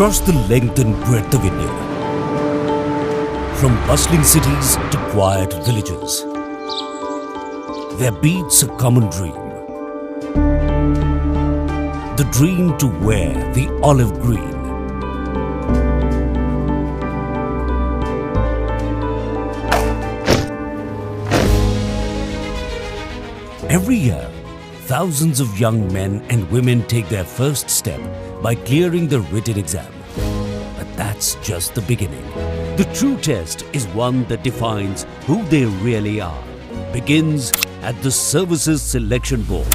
across the length and breadth of India. From bustling cities to quiet villages, there beats a common dream. The dream to wear the olive green. Every year, thousands of young men and women take their first step by clearing the written exam. But that's just the beginning. The true test is one that defines who they really are. Begins at the Services Selection Board.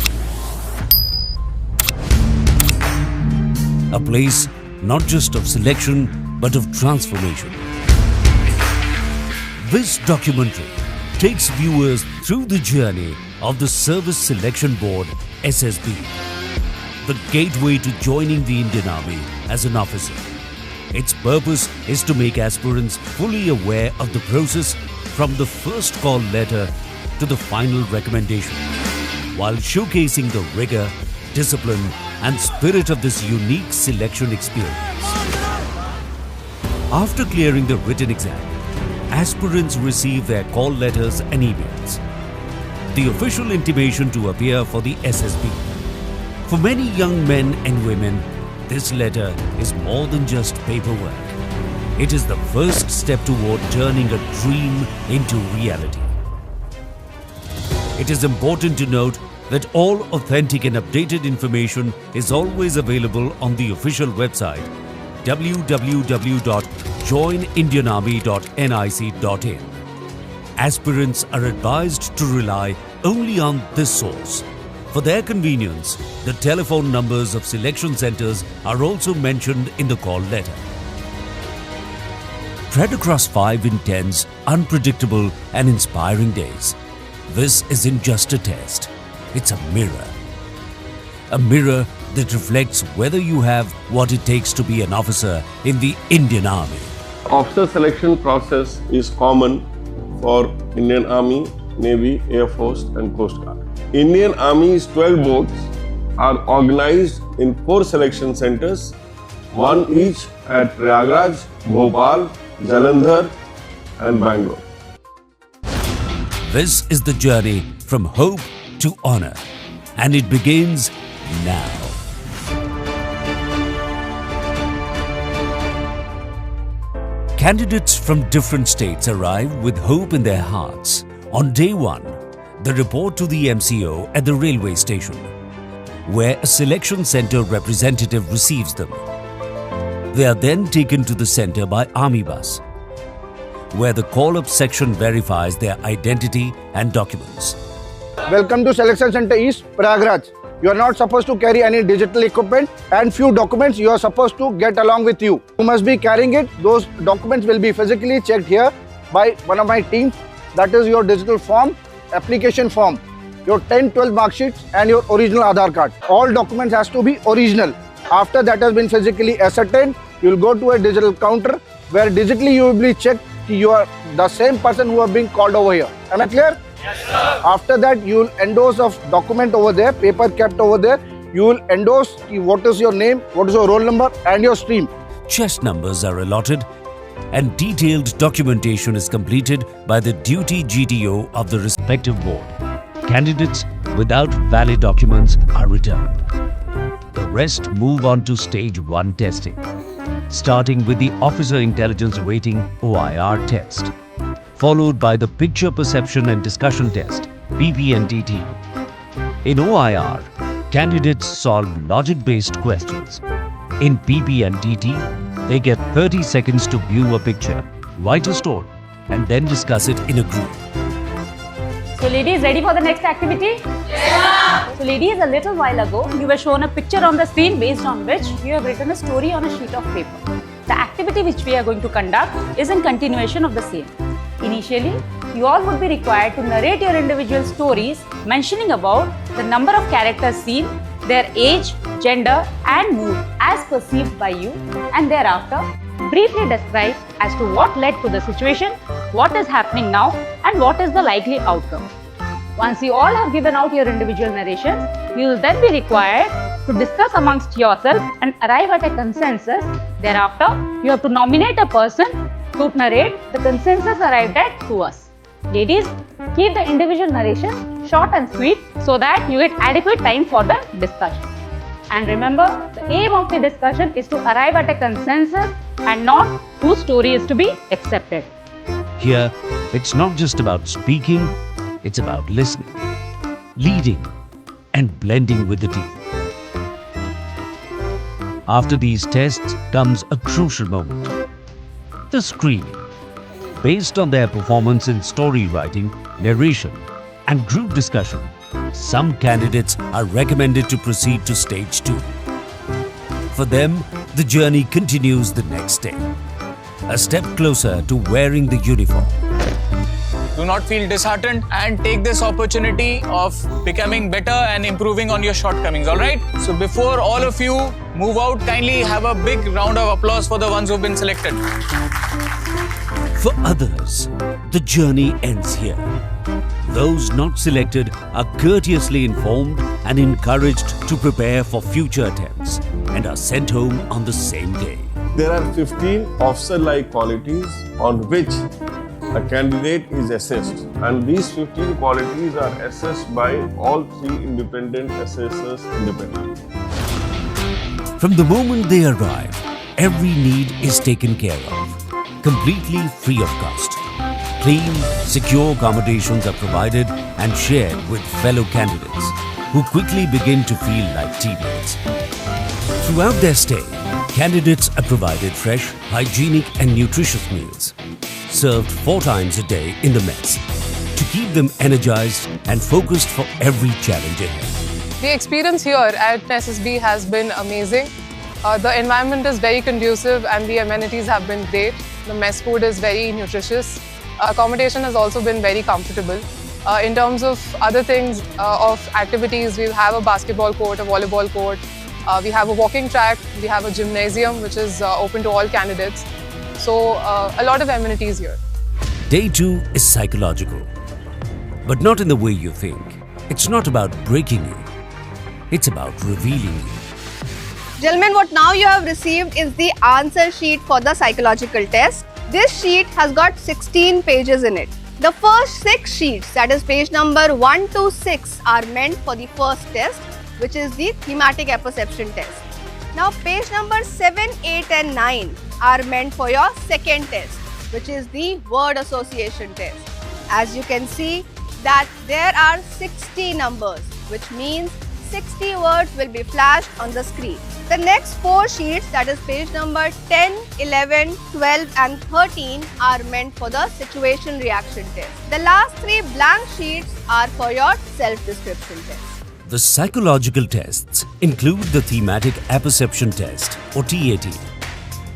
A place not just of selection but of transformation. This documentary takes viewers through the journey of the Service Selection Board SSB, the gateway to joining the Indian Army as an officer. Its purpose is to make aspirants fully aware of the process from the first call letter to the final recommendation, while showcasing the rigor, discipline and spirit of this unique selection experience. After clearing the written exam, aspirants receive their call letters and emails, the official intimation to appear for the SSB. For many young men and women, this letter is more than just paperwork. It is the first step toward turning a dream into reality. It is important to note that all authentic and updated information is always available on the official website www.joinindianarmy.nic.in. Aspirants are advised to rely only on this source. For their convenience, the telephone numbers of selection centers are also mentioned in the call letter. Tread across 5 intense, unpredictable and inspiring days. This isn't just a test, it's a mirror. A mirror that reflects whether you have what it takes to be an officer in the Indian Army. Officer selection process is common for Indian Army, Navy, Air Force and Coast Guard. Indian Army's 12 boards are organized in 4 selection centers, one each at Prayagraj, Bhopal, Jalandhar and Bangalore. This is the journey from hope to honor, and it begins now. Candidates from different states arrive with hope in their hearts. On day 1, they report to the MCO at the railway station, where a selection center representative receives them. They are then taken to the center by Army bus, where the call-up section verifies their identity and documents. Welcome to Selection Center East, Prayagraj. You are not supposed to carry any digital equipment and few documents you are supposed to get along with you. You must be carrying it. Those documents will be physically checked here by one of my team. That is your digital form, application form, your 10-12 mark sheets and your original Aadhaar card. All documents has to be original. After that has been physically ascertained, you will go to a digital counter where digitally you will be checked you are the same person who have been called over here. Am I clear? Yes, sir. After that, you will endorse a document over there, paper kept over there. You will endorse what is your name, what is your roll number and your stream. Chest numbers are allotted and detailed documentation is completed by the duty GTO of the respective board. Candidates without valid documents are returned. The rest move on to stage 1 testing, starting with the Officer Intelligence Rating OIR test, followed by the Picture Perception and Discussion test PPDT. In OIR, candidates solve logic-based questions. In PPDT, they get 30 seconds to view a picture, write a story, and then discuss it in a group. So ladies, ready for the next activity? Yeah! So ladies, a little while ago, you were shown a picture on the screen based on which you have written a story on a sheet of paper. The activity which we are going to conduct is in continuation of the same. Initially, you all would be required to narrate your individual stories mentioning about the number of characters seen, their age, gender and mood as perceived by you, and thereafter briefly describe as to what led to the situation, what is happening now and what is the likely outcome. Once you all have given out your individual narrations, you will then be required to discuss amongst yourself and arrive at a consensus Thereafter, you have to nominate a person to narrate the consensus arrived at to us. Ladies, keep the individual narration short and sweet so that you get adequate time for the discussion. And remember, the aim of the discussion is to arrive at a consensus and not whose story is to be accepted. Here, it's not just about speaking, it's about listening, leading, and blending with the team. After these tests comes a crucial moment, the screening. Based on their performance in story writing, narration, and group discussion, some candidates are recommended to proceed to stage 2. For them, the journey continues the next day, a step closer to wearing the uniform. Do not feel disheartened and take this opportunity of becoming better and improving on your shortcomings, alright? So before all of you move out, kindly have a big round of applause for the ones who've been selected. For others, the journey ends here. Those not selected are courteously informed and encouraged to prepare for future attempts and are sent home on the same day. There are 15 officer-like qualities on which a candidate is assessed, and these 15 qualities are assessed by all 3 independent assessors independently. From the moment they arrive, every need is taken care of, completely free of cost. Clean, secure accommodations are provided and shared with fellow candidates, who quickly begin to feel like teammates. Throughout their stay, candidates are provided fresh, hygienic and nutritious meals, served 4 times a day in the mess, to keep them energized and focused for every challenge ahead. The experience here at SSB has been amazing. The environment is very conducive and the amenities have been great. The mess food is very nutritious. Accommodation has also been very comfortable. In terms of other things of activities, we'll have a basketball court, a volleyball court. We have a walking track. We have a gymnasium which is open to all candidates. So a lot of amenities here. Day 2 is psychological, but not in the way you think. It's not about breaking you. It's about revealing you. Gentlemen, what now you have received is the answer sheet for the psychological test. This sheet has got 16 pages in it. The first 6 sheets, that is page number 1 to 6, are meant for the first test, which is the thematic apperception test. Now page number 7, 8 and 9 are meant for your second test, which is the word association test. As you can see that there are 60 numbers, which means 60 words will be flashed on the screen. The next 4 sheets, that is page number 10, 11, 12 and 13 are meant for the situation reaction test. The last 3 blank sheets are for your self-description test. The psychological tests include the thematic apperception test or TAT,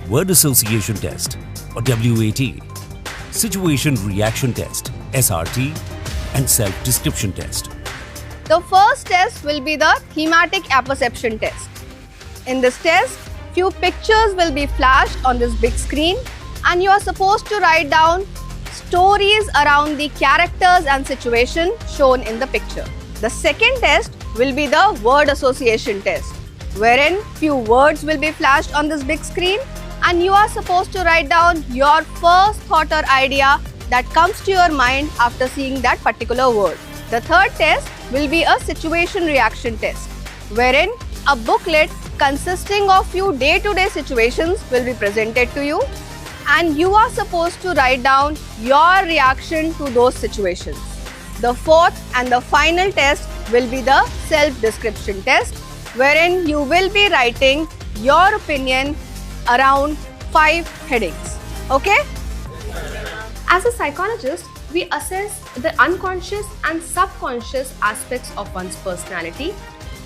word association test or WAT, situation reaction test SRT and self-description test. The first test will be the thematic apperception test. In this test, few pictures will be flashed on this big screen and you are supposed to write down stories around the characters and situation shown in the picture. The second test will be the word association test, wherein few words will be flashed on this big screen and you are supposed to write down your first thought or idea that comes to your mind after seeing that particular word. The third test will be a situation reaction test, wherein a booklet consisting of few day-to-day situations will be presented to you and you are supposed to write down your reaction to those situations. The fourth and the final test will be the self-description test, wherein you will be writing your opinion around 5 headings. Okay? As a psychologist, we assess the unconscious and subconscious aspects of one's personality.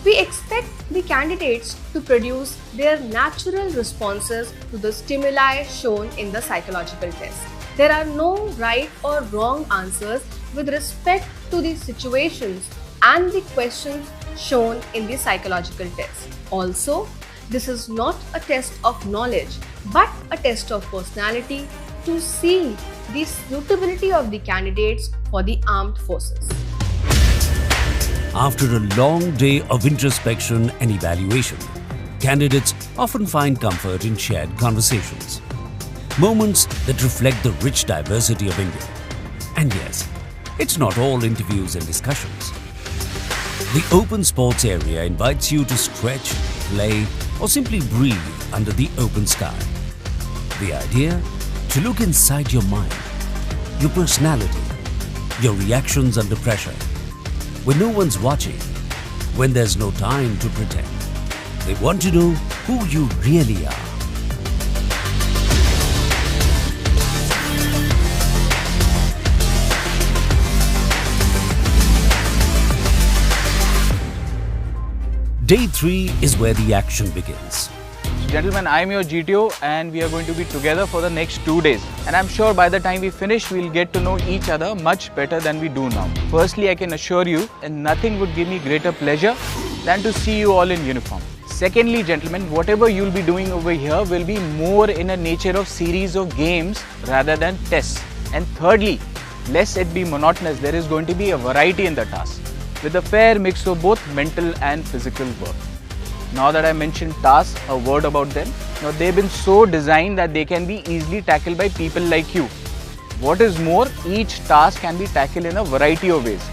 We expect the candidates to produce their natural responses to the stimuli shown in the psychological test. There are no right or wrong answers with respect to the situations and the questions shown in the psychological test. Also, this is not a test of knowledge, but a test of personality to see the suitability of the candidates for the armed forces. After a long day of introspection and evaluation, candidates often find comfort in shared conversations. Moments that reflect the rich diversity of India. And yes, it's not all interviews and discussions. The open sports area invites you to stretch, play, or simply breathe under the open sky. The idea? To look inside your mind, your personality, your reactions under pressure. When no one's watching, when there's no time to pretend. They want to know who you really are. Day 3 is where the action begins. Gentlemen, I'm your GTO and we are going to be together for the next 2 days. And I'm sure by the time we finish, we'll get to know each other much better than we do now. Firstly, I can assure you, and nothing would give me greater pleasure than to see you all in uniform. Secondly, gentlemen, whatever you'll be doing over here will be more in a nature of series of games rather than tests. And thirdly, lest it be monotonous, there is going to be a variety in the task, with a fair mix of both mental and physical work. Now that I mentioned tasks, a word about them. Now they've been so designed that they can be easily tackled by people like you. What is more, each task can be tackled in a variety of ways.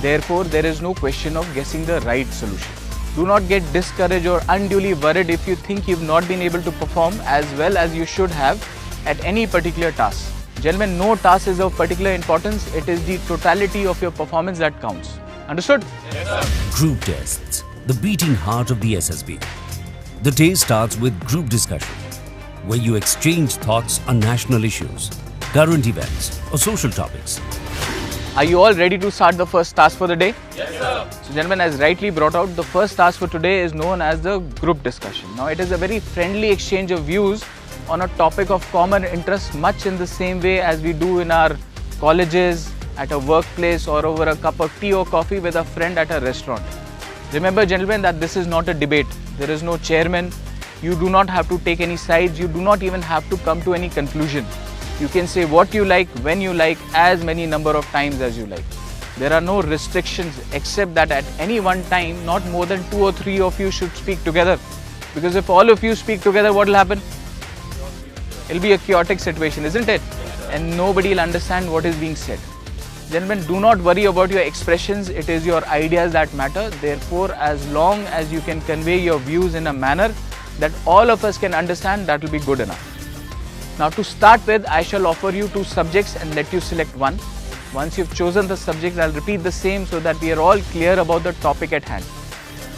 Therefore, there is no question of guessing the right solution. Do not get discouraged or unduly worried if you think you've not been able to perform as well as you should have at any particular task. Gentlemen, no task is of particular importance. It is the totality of your performance that counts. Understood? Yes, sir. Group tests, the beating heart of the SSB. The day starts with group discussion, where you exchange thoughts on national issues, current events, or social topics. Are you all ready to start the first task for the day? Yes, sir. So, gentlemen, as rightly brought out, the first task for today is known as the group discussion. Now, it is a very friendly exchange of views on a topic of common interest, much in the same way as we do in our colleges, at a workplace, or over a cup of tea or coffee with a friend at a restaurant. Remember, gentlemen, that this is not a debate. There is no chairman. You do not have to take any sides. You do not even have to come to any conclusion. You can say what you like, when you like, as many number of times as you like. There are no restrictions except that at any one time, not more than 2 or 3 of you should speak together. Because if all of you speak together, what will happen? It'll be a chaotic situation, isn't it? And nobody will understand what is being said. Gentlemen, do not worry about your expressions. It is your ideas that matter. Therefore, as long as you can convey your views in a manner that all of us can understand, that will be good enough. Now, to start with, I shall offer you 2 subjects and let you select one. Once you've chosen the subject, I'll repeat the same so that we are all clear about the topic at hand.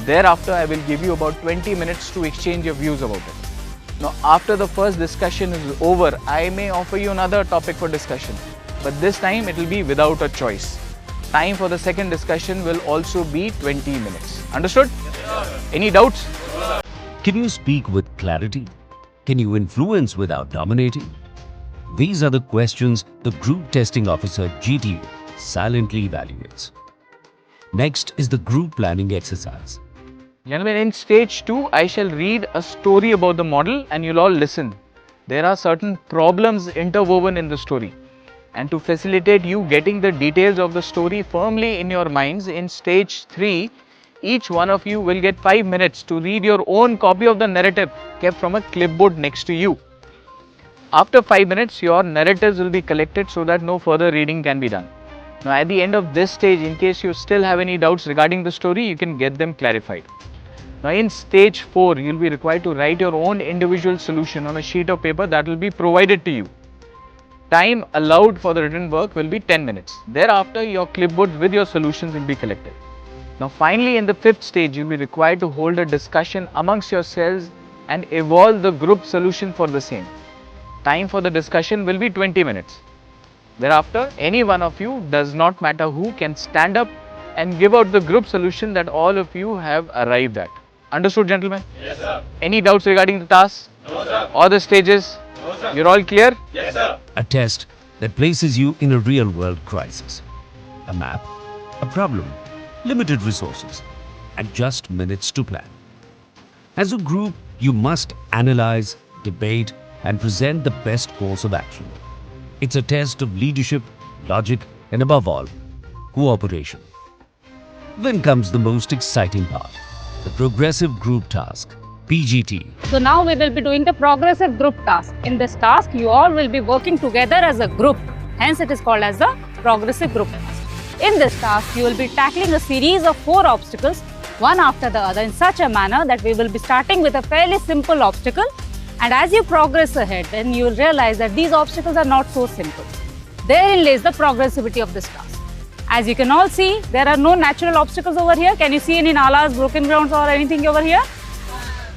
Thereafter, I will give you about 20 minutes to exchange your views about it. Now, after the first discussion is over, I may offer you another topic for discussion, but this time it will be without a choice. Time for the second discussion will also be 20 minutes. Understood? Yes, any doubts? Yes, can you speak with clarity? Can you influence without dominating? These are the questions the Group Testing Officer GTO silently evaluates. Next is the group planning exercise. Gentlemen, in stage 2, I shall read a story about the model and you'll all listen. There are certain problems interwoven in the story. And to facilitate you getting the details of the story firmly in your minds, in stage 3, each one of you will get 5 minutes to read your own copy of the narrative kept from a clipboard next to you. After 5 minutes, your narratives will be collected so that no further reading can be done. Now, at the end of this stage, in case you still have any doubts regarding the story, you can get them clarified. Now, in stage 4, you will be required to write your own individual solution on a sheet of paper that will be provided to you. Time allowed for the written work will be 10 minutes. Thereafter, your clipboards with your solutions will be collected. Now, finally, in the 5th stage, you will be required to hold a discussion amongst yourselves and evolve the group solution for the same. Time for the discussion will be 20 minutes. Thereafter, any one of you, does not matter who, can stand up and give out the group solution that all of you have arrived at. Understood, gentlemen? Yes, sir. Any doubts regarding the task? No, sir. Or the stages? No, sir. You're all clear? Yes, sir. A test that places you in a real-world crisis. A map, a problem, limited resources, and just minutes to plan. As a group, you must analyze, debate, and present the best course of action. It's a test of leadership, logic, and above all, cooperation. Then comes the most exciting part, the progressive group task, PGT. So now we will be doing the progressive group task. In this task, you all will be working together as a group. Hence, it is called as the progressive group task. In this task, you will be tackling a series of 4 obstacles, one after the other, in such a manner that we will be starting with a fairly simple obstacle. And as you progress ahead, then you will realize that these obstacles are not so simple. Therein lays the progressivity of this task. As you can all see, there are no natural obstacles over here. Can you see any nalas, broken grounds or anything over here?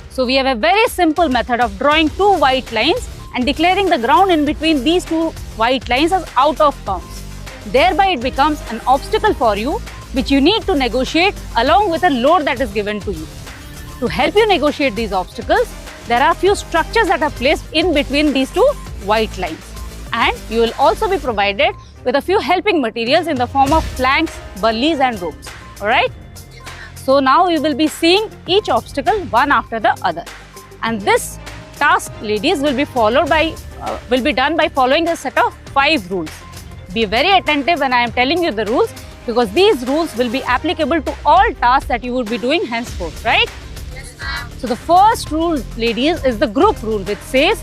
So we have a very simple method of drawing 2 white lines and declaring the ground in between these 2 white lines as out of bounds. Thereby it becomes an obstacle for you which you need to negotiate along with a load that is given to you. To help you negotiate these obstacles, there are few structures that are placed in between these 2 white lines. And you will also be provided with a few helping materials in the form of planks, bullies and ropes. Alright? So now we will be seeing each obstacle one after the other. And this task, ladies, will be done by following a set of 5 rules. Be very attentive when I am telling you the rules, because these rules will be applicable to all tasks that you will be doing henceforth, right? Yes, ma'am. So the first rule, ladies, is the group rule, which says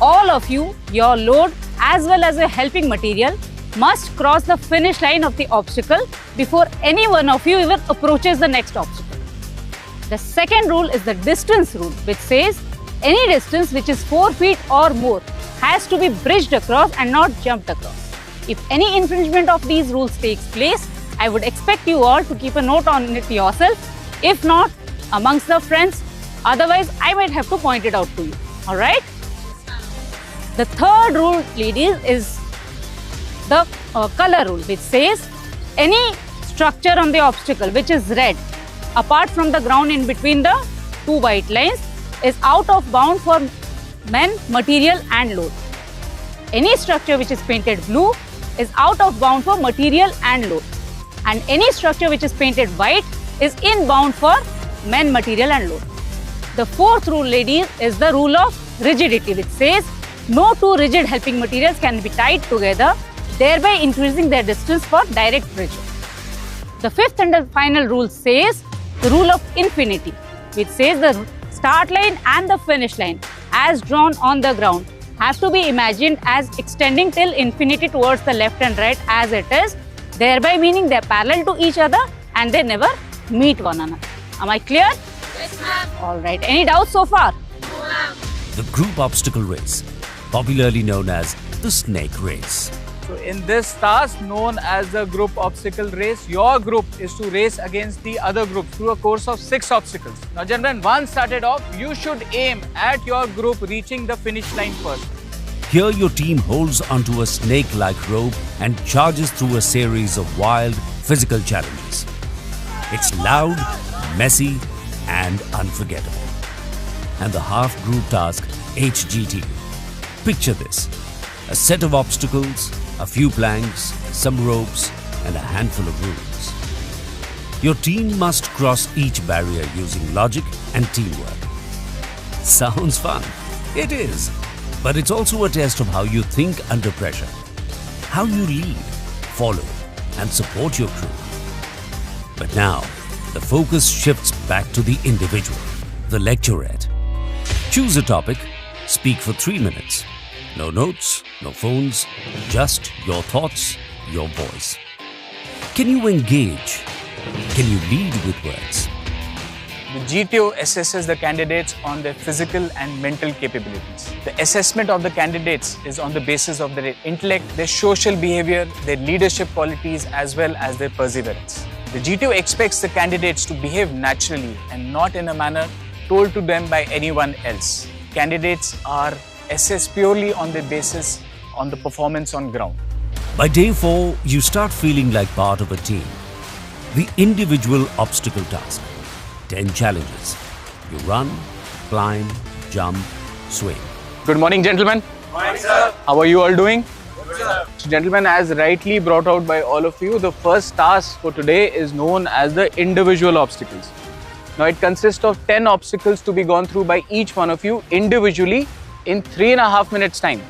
all of you, your load as well as your helping material must cross the finish line of the obstacle before any one of you even approaches the next obstacle. The second rule is the distance rule, which says any distance which is 4 feet or more has to be bridged across and not jumped across. If any infringement of these rules takes place, I would expect you all to keep a note on it yourself, if not amongst the friends. Otherwise, I might have to point it out to you. Alright? The third rule, ladies, is the color rule, which says any structure on the obstacle which is red, apart from the ground in between the 2 white lines, is out of bound for men, material and load. Any structure which is painted blue is out of bound for material and load. And any structure which is painted white is inbound for men, material and load. The fourth rule, ladies, is the rule of rigidity, which says no 2 rigid helping materials can be tied together, thereby increasing their distance for direct pressure. The fifth and the final rule says the rule of infinity, which says the start line and the finish line as drawn on the ground have to be imagined as extending till infinity towards the left and right as it is, thereby meaning they are parallel to each other and they never meet one another. Am I clear? Yes, ma'am. Alright, any doubts so far? No, ma'am. The group obstacle race, popularly known as the snake race. So in this task known as the group obstacle race, your group is to race against the other group through a course of 6 obstacles. Now gentlemen, once started off, you should aim at your group reaching the finish line first. Here your team holds onto a snake-like rope and charges through a series of wild physical challenges. It's loud, messy and unforgettable. And the half-group task, HGT. Picture this, a set of obstacles, a few planks, some ropes and a handful of rules. Your team must cross each barrier using logic and teamwork. Sounds fun? It is. But it's also a test of how you think under pressure, how you lead, follow and support your crew. But now, the focus shifts back to the individual, the lecturette. Choose a topic, speak for 3 minutes. No notes, no phones, just your thoughts, your voice. Can you engage? Can you lead with words? The GTO assesses the candidates on their physical and mental capabilities. The assessment of the candidates is on the basis of their intellect, their social behavior, their leadership qualities, as well as their perseverance. The GTO expects the candidates to behave naturally and not in a manner told to them by anyone else. Candidates are assessed purely on the basis on the performance on ground. By day 4, you start feeling like part of a team. The individual obstacle task. 10 challenges. You run, climb, jump, swing. Good morning, gentlemen. Good morning, sir. How are you all doing? Good, sir. So, gentlemen, as rightly brought out by all of you, the first task for today is known as the individual obstacles. Now, it consists of 10 obstacles to be gone through by each one of you individually in 3.5 minutes time.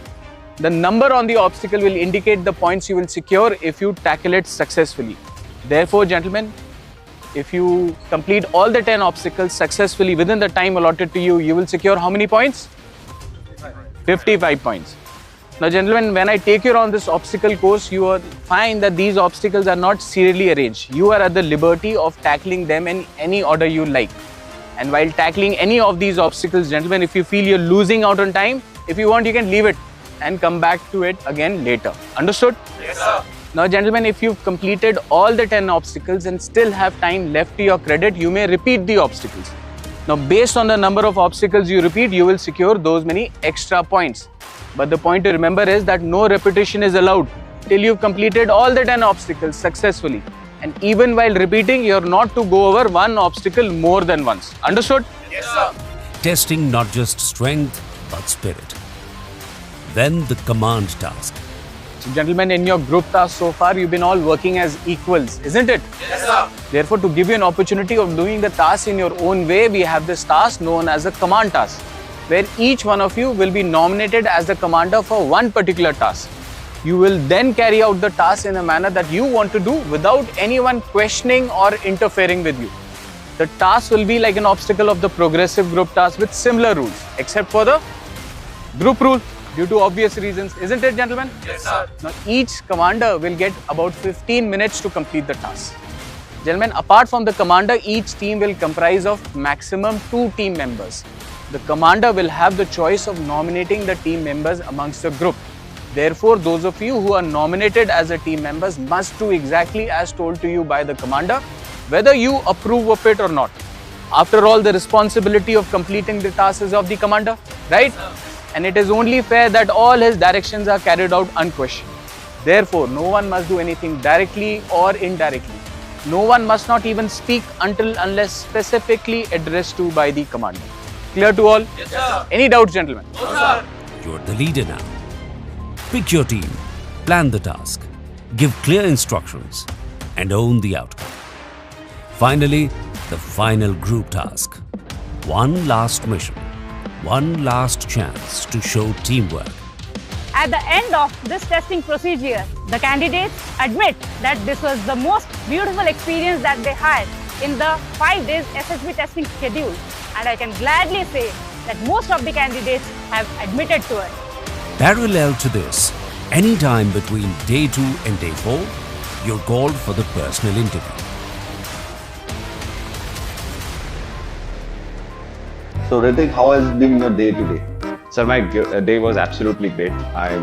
The number on the obstacle will indicate the points you will secure if you tackle it successfully. Therefore, gentlemen, if you complete all the 10 obstacles successfully within the time allotted to you, you will secure how many points? 55 points. Now gentlemen, when I take you on this obstacle course, you will find that these obstacles are not serially arranged. You are at the liberty of tackling them in any order you like. And while tackling any of these obstacles, gentlemen, if you feel you're losing out on time, if you want, you can leave it and come back to it again later. Understood? Yes, sir. Now gentlemen, if you've completed all the 10 obstacles and still have time left to your credit, you may repeat the obstacles. Now based on the number of obstacles you repeat, you will secure those many extra points. But the point to remember is that no repetition is allowed till you've completed all the 10 obstacles successfully. And even while repeating, you're not to go over one obstacle more than once. Understood? Yes, sir. Testing not just strength but spirit. Then the command task. So gentlemen, in your group task so far, you've been all working as equals, isn't it? Yes, sir. Therefore, to give you an opportunity of doing the task in your own way, we have this task known as a command task, where each one of you will be nominated as the commander for one particular task. You will then carry out the task in a manner that you want to do without anyone questioning or interfering with you. The task will be like an obstacle of the progressive group task with similar rules, except for the group rule, due to obvious reasons, isn't it, gentlemen? Yes, sir. Now, each commander will get about 15 minutes to complete the task. Gentlemen, apart from the commander, each team will comprise of maximum 2 team members. The commander will have the choice of nominating the team members amongst the group. Therefore, those of you who are nominated as a team members must do exactly as told to you by the commander, whether you approve of it or not. After all, the responsibility of completing the task is of the commander, right? And it is only fair that all his directions are carried out unquestioned. Therefore, no one must do anything directly or indirectly. No one must not even speak unless specifically addressed to by the commander. Clear to all? Yes, sir. Any doubts, gentlemen? No, sir. You're the leader now. Pick your team, plan the task, give clear instructions, and own the outcome. Finally, the final group task. One last mission, one last chance to show teamwork. At the end of this testing procedure, the candidates admit that this was the most beautiful experience that they had in the 5 days SSB testing schedule. And I can gladly say that most of the candidates have admitted to it. Parallel to this, any time between day 2 and day 4, you're called for the personal interview. So Ritik, how has been your day today? Sir, my day was absolutely great.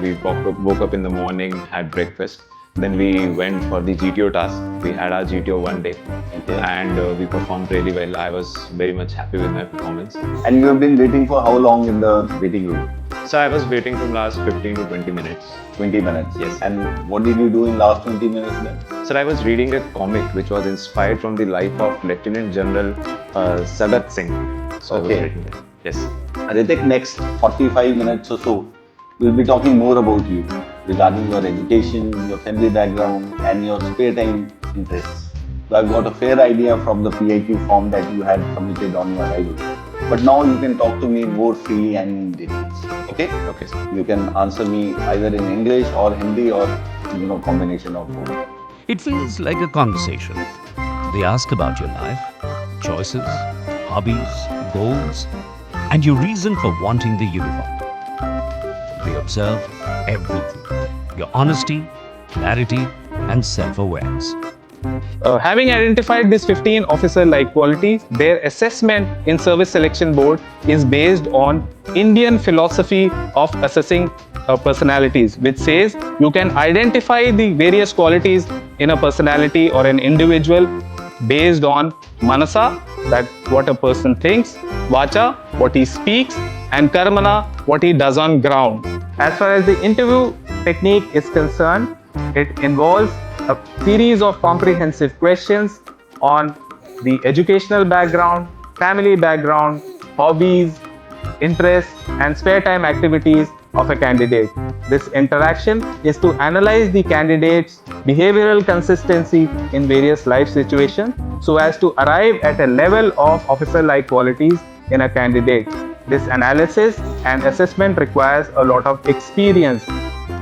We woke up in the morning, had breakfast. Then we went for the GTO task. We had our GTO one day, and we performed really well. I was very much happy with my performance. And you have been waiting for how long in the waiting room? So I was waiting from last 15 to 20 minutes. 20 minutes? Yes. And what did you do in last 20 minutes then? Sir, I was reading a comic which was inspired from the life of Lieutenant General Sagat Singh. So I was reading it. Yes. Ritik, next 45 minutes or so, we'll be talking more about you regarding your education, your family background, and your spare time interests. So I've got a fair idea from the PIQ form that you had submitted on your arrival. But now you can talk to me more freely and in details. Okay? Okay, sir. You can answer me either in English or Hindi or combination of both. It feels like a conversation. They ask about your life, choices, hobbies, goals, and your reason for wanting the uniform. They observe everything. Your honesty, clarity, and self-awareness. Having identified these 15 officer-like qualities, their assessment in Service Selection Board is based on Indian philosophy of assessing personalities, which says you can identify the various qualities in a personality or an individual based on Manasa, that what a person thinks, Vacha, what he speaks, and Karmana, what he does on ground. As far as the interview technique is concerned, it involves a series of comprehensive questions on the educational background, family background, hobbies, interests, and spare time activities of a candidate. This interaction is to analyze the candidate's behavioral consistency in various life situations so as to arrive at a level of officer-like qualities in a candidate. This analysis and assessment requires a lot of experience.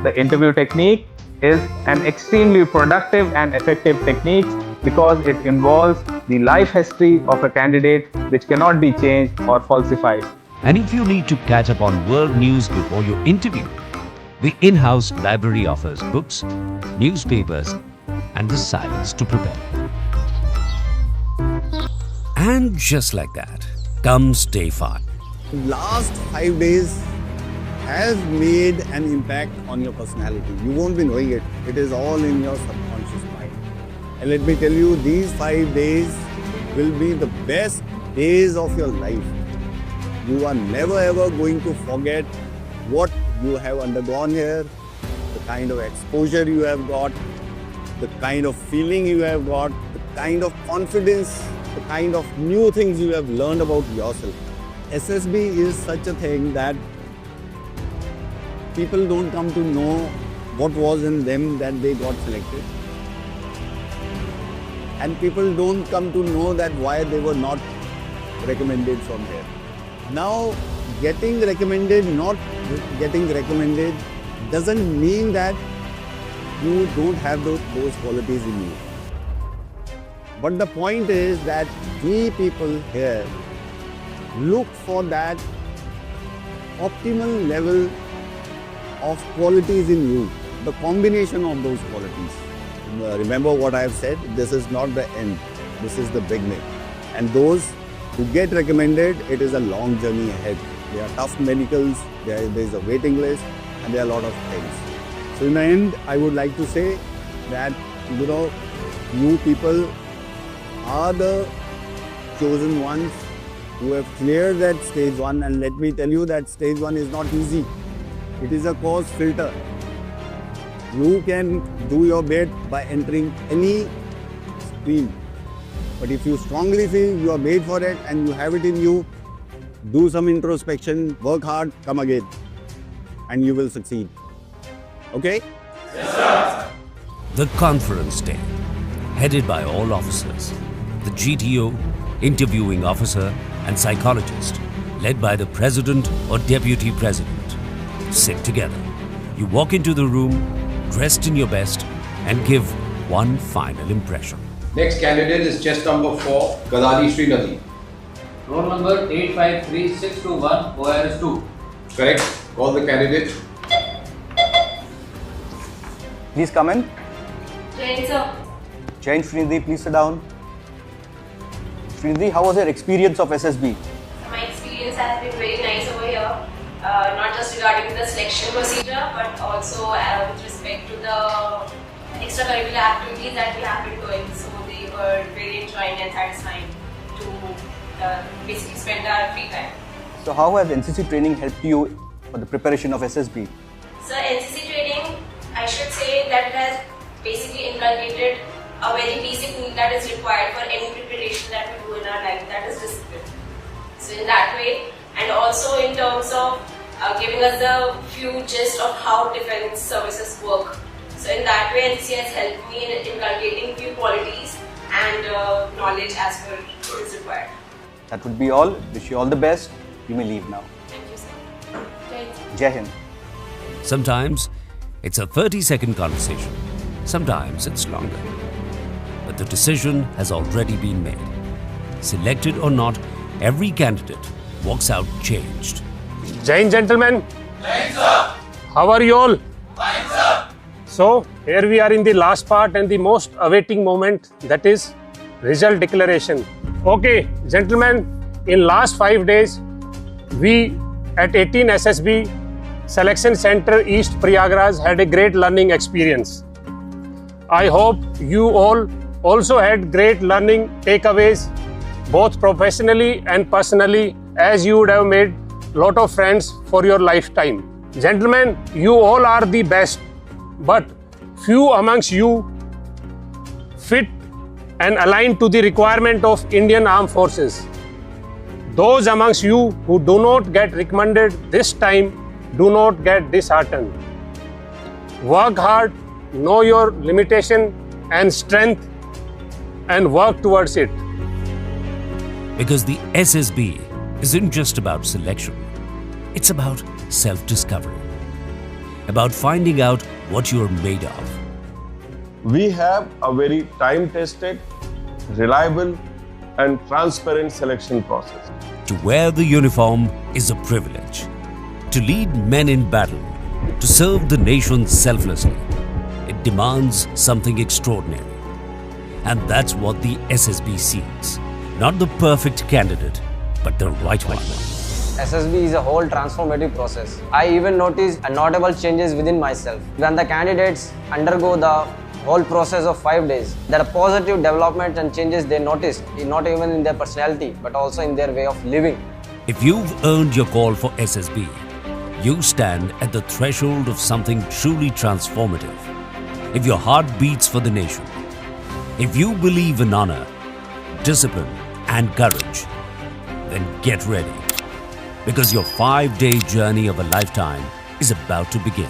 The interview technique is an extremely productive and effective technique because it involves the life history of a candidate which cannot be changed or falsified. And if you need to catch up on world news before your interview, the in-house library offers books, newspapers, and the silence to prepare. And just like that comes day 5. Last 5 days has made an impact on your personality. You won't be knowing it. It is all in your subconscious mind. And let me tell you, these 5 days will be the best days of your life. You are never ever going to forget what you have undergone here, the kind of exposure you have got, the kind of feeling you have got, the kind of confidence, the kind of new things you have learned about yourself. SSB is such a thing that people don't come to know what was in them that they got selected. And people don't come to know that why they were not recommended from here. Now, getting recommended, not getting recommended doesn't mean that you don't have those qualities in you. But the point is that we people here look for that optimal level of qualities in you, the combination of those qualities. Remember what I have said, this is not the end, this is the beginning. And those who get recommended, it is a long journey ahead. There are tough medicals, there is a waiting list, and there are a lot of things. So in the end, I would like to say that, you people are the chosen ones who have cleared that stage 1, and let me tell you that stage 1 is not easy. It is a course filter. You can do your bit by entering any stream. But if you strongly feel you are made for it and you have it in you, do some introspection, work hard, come again, and you will succeed. Okay? Yes, sir. The conference day, headed by all officers, the GTO, interviewing officer, and psychologist, led by the president or deputy president, sit together. You walk into the room, dressed in your best, and give one final impression. Next candidate is chest number 4, Kadari Srinathi. Roll number 853621, OIR 2. Correct. Call the candidate. Please come in. Jain, sir. Jain Srinathi, please sit down. Srinathi, how was your experience of SSB? My experience has been very nice over here. Not just regarding the selection procedure, but also with respect to the extracurricular activities that we have been doing. So they were very enjoying and satisfying to basically spend our free time. So how has NCC training helped you for the preparation of SSB? So NCC training, I should say that it has basically inculcated a very basic need that is required for any preparation that we do in our life, that is discipline. So in that way, and also in terms of giving us the few gist of how defense services work. So in that way, NCC has helped me in inculcating few qualities and knowledge as per what is required. That would be all. Wish you all the best. You may leave now. Thank you, sir. Jai Hind. Sometimes it's a 30-second conversation. Sometimes it's longer. But the decision has already been made. Selected or not, every candidate walks out changed. Jai Hind, gentlemen. Jai Hind, sir. How are you all? Fine, sir. So, here we are in the last part and the most awaiting moment, that is result declaration. Okay, gentlemen, in last 5 days, we at 18 SSB Selection Center East Prayagraj had a great learning experience. I hope you all also had great learning takeaways, both professionally and personally, as you would have made lot of friends for your lifetime. Gentlemen, you all are the best, but few amongst you fit and aligned to the requirement of Indian Armed Forces. Those amongst you who do not get recommended this time, do not get disheartened. Work hard, know your limitation and strength, and work towards it. Because the SSB isn't just about selection. It's about self-discovery. About finding out what you're made of. We have a very time-tested, reliable and transparent selection process. To wear the uniform is a privilege. To lead men in battle, to serve the nation selflessly, it demands something extraordinary. And that's what the SSB seeks. Not the perfect candidate, but the right one. SSB is a whole transformative process. I even noticed notable changes within myself. When the candidates undergo the whole process of 5 days, there are positive developments and changes they noticed, not even in their personality, but also in their way of living. If you've earned your call for SSB, you stand at the threshold of something truly transformative. If your heart beats for the nation, if you believe in honor, discipline, and courage, then get ready. Because your 5-day journey of a lifetime is about to begin.